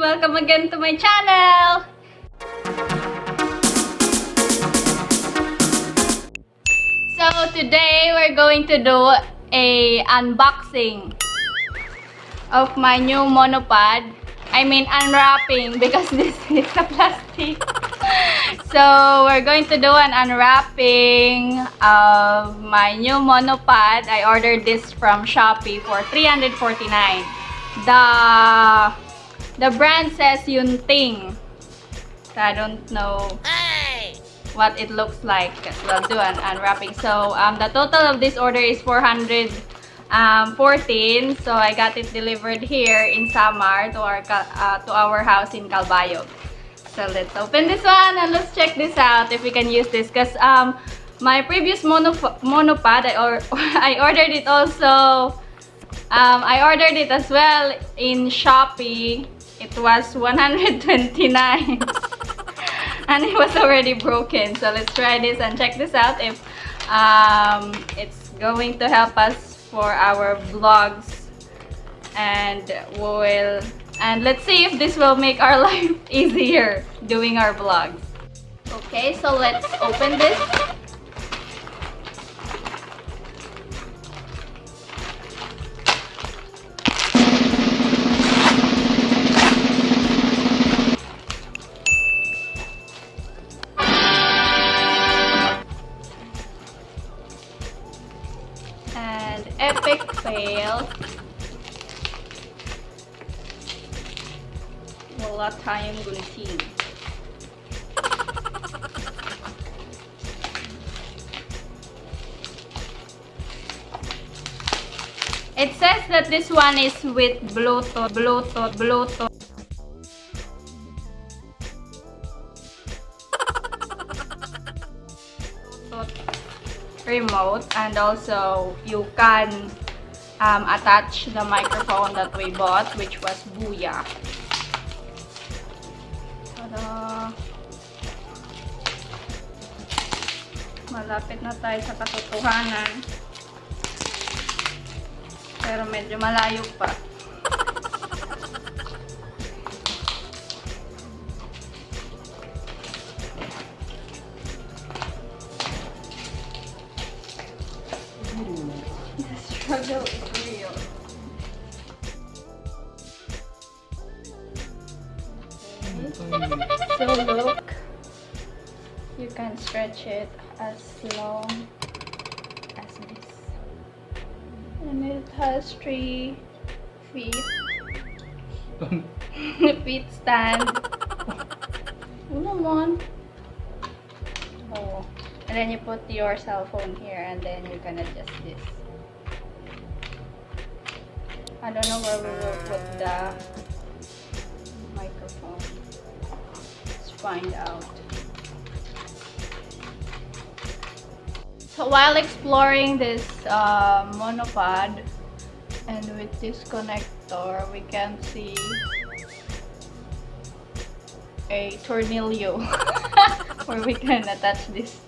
Welcome again to my channel! So today we're going to do a unboxing of my new monopod. I mean unwrapping because this is a plastic. So we're going to do an unwrapping of my new monopod. I ordered this from Shopee for $349. The brand says Yungteng. So I don't know what it looks like because we'll do an unwrapping. So the total of this order is 414. So I got it delivered here in Samar to our house in Calbayog. So let's open this one and let's check this out if we can use this, because my previous monopod I ordered it also. I ordered it as well in Shopee. It was $129 and it was already broken. So let's try this and check this out if it's going to help us for our vlogs, and let's see if this will make our life easier doing our vlogs. Okay, so let's open this. And epic fail. Wala tayong gunting. It says that this one is with Bluetooth remote, and also you can attach the microphone that we bought, which was Booyah. Tada! Malapit na tayo sa katotohanan, pero medyo malayo pa. The struggle is real. So look, you can stretch it as long as this, and it has 3 feet feet stand. Oh, and then you put your cell phone here, and then you can adjust this. I don't know where we will put the microphone. Let's find out. So while exploring this monopod, and with this connector, we can see a tornillo where we can attach this.